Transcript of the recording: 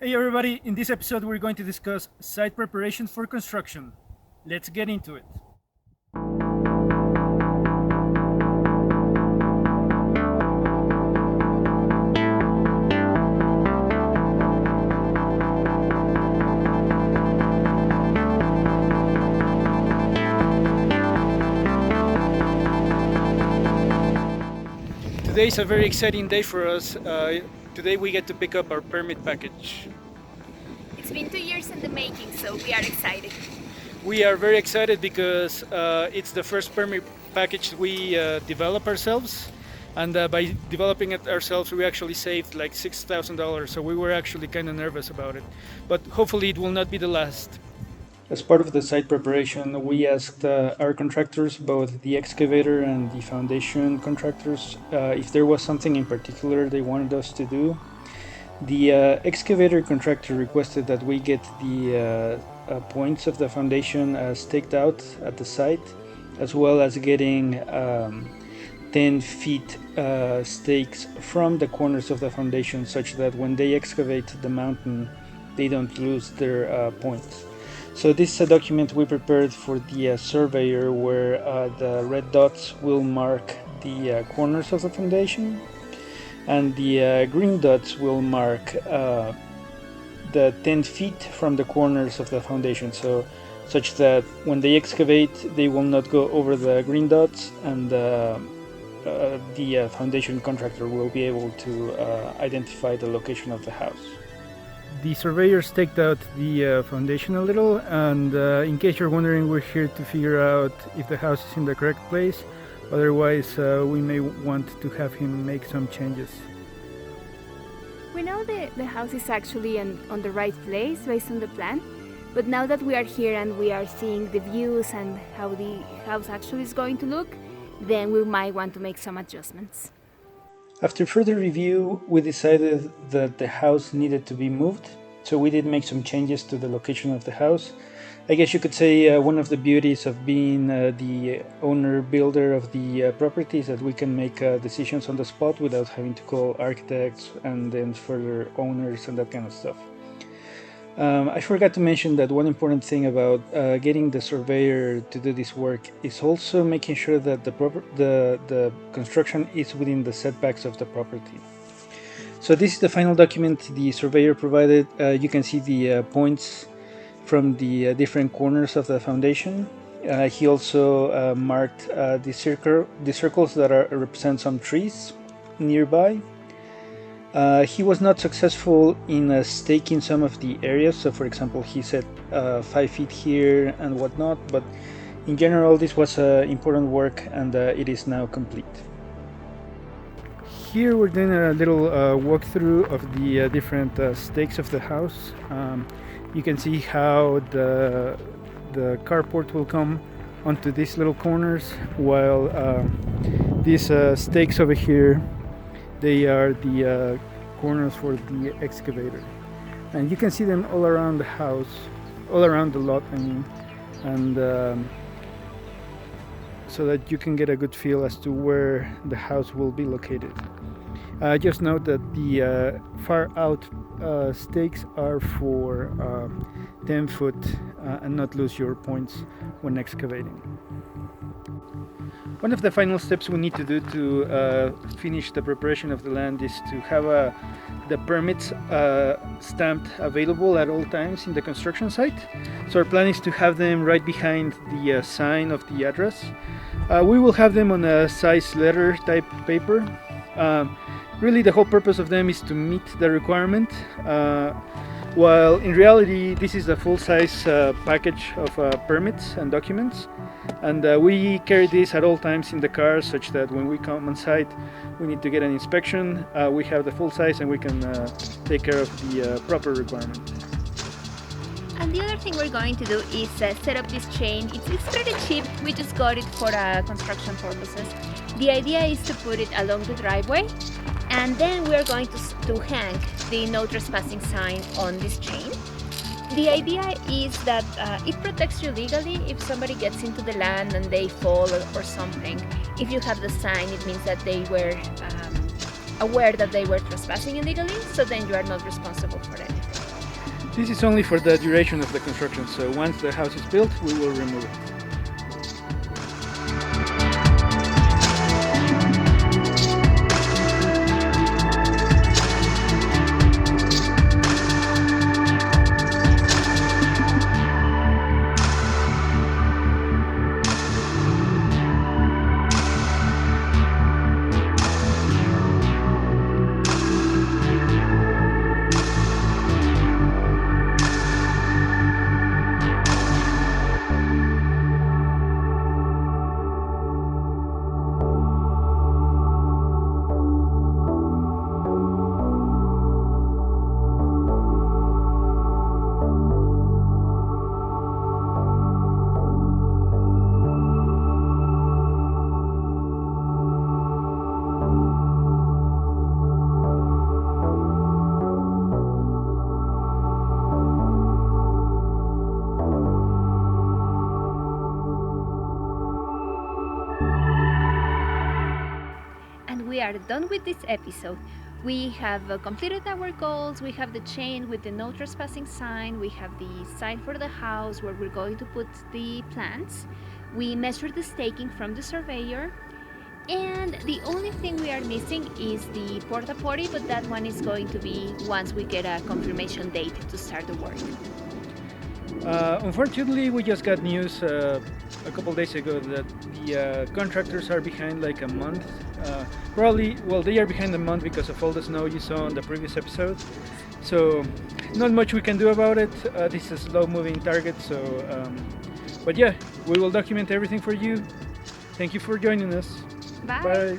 Hey everybody, in this episode we're going to discuss site preparations for construction. Let's get into it. Today is a very exciting day for us. Today we get to pick up our permit package. It's been 2 years in the making, so we are excited. We are very excited because it's the first permit package we develop ourselves, and by developing it ourselves, we actually saved like $6,000. So we were actually kind of nervous about it, but hopefully it will not be the last. As part of the site preparation, we asked our contractors, both the excavator and the foundation contractors, if there was something in particular they wanted us to do. The excavator contractor requested that we get the points of the foundation staked out at the site, as well as getting 10 feet stakes from the corners of the foundation, such that when they excavate the mountain, they don't lose their points. So this is a document we prepared for the surveyor, where the red dots will mark the corners of the foundation, and the green dots will mark the 10 feet from the corners of the foundation, so such that when they excavate, they will not go over the green dots, and the foundation contractor will be able to identify the location of the house. The surveyor staked out the foundation a little, and in case you're wondering, we're here to figure out if the house is in the correct place. Otherwise, we may want to have him make some changes. We know the house is actually on the right place based on the plan, but now that we are here and we are seeing the views and how the house actually is going to look, then we might want to make some adjustments. After further review, we decided that the house needed to be moved, so we did make some changes to the location of the house. I guess you could say one of the beauties of being the owner-builder of the property is that we can make decisions on the spot without having to call architects and then further owners and that kind of stuff. I forgot to mention that one important thing about getting the surveyor to do this work is also making sure that the construction is within the setbacks of the property. So this is the final document the surveyor provided. You can see the points from the different corners of the foundation. He also marked the circles that represent some trees nearby. He was not successful in staking some of the areas, so for example he said 5 feet here and whatnot, but in general this was important work, and it is now complete. Here we're doing a little walkthrough of the different stakes of the house. You can see how the carport will come onto these little corners, while these stakes over here, they are the corners for the excavator, and you can see them all around the house, all around the lot, I mean, and so that you can get a good feel as to where the house will be located. Just note that the far out stakes are for 10 foot and not lose your points when excavating. One of the final steps we need to do to finish the preparation of the land is to have the permits stamped available at all times in the construction site. So our plan is to have them right behind the sign of the address. We will have them on a size letter type paper. Really, the whole purpose of them is to meet the requirement, while in reality this is a full-size package of permits and documents, and we carry this at all times in the car, such that when we come on site we need to get an inspection, we have the full size and we can take care of the proper requirement. And the other thing we're going to do is set up this chain. It's pretty cheap, we just got it for construction purposes. The idea is to put it along the driveway, and then we're going to hang the no trespassing sign on this chain. The idea is that it protects you legally if somebody gets into the land and they fall or something. If you have the sign, it means that they were aware that they were trespassing illegally, so then you are not responsible for anything. This is only for the duration of the construction, so once the house is built, we will remove it. And we are done with this episode. We have completed our goals. We have the chain with the no trespassing sign. We have the sign for the house where we're going to put the plants. We measured the staking from the surveyor. And the only thing we are missing is the porta potty, but that one is going to be once we get a confirmation date to start the work. Unfortunately, we just got news a couple days ago that the contractors are behind like a month. Probably, well, they are behind a month because of all the snow you saw on the previous episode. So, not much we can do about it. This is a slow-moving target, so. But yeah, we will document everything for you. Thank you for joining us. Bye. Bye.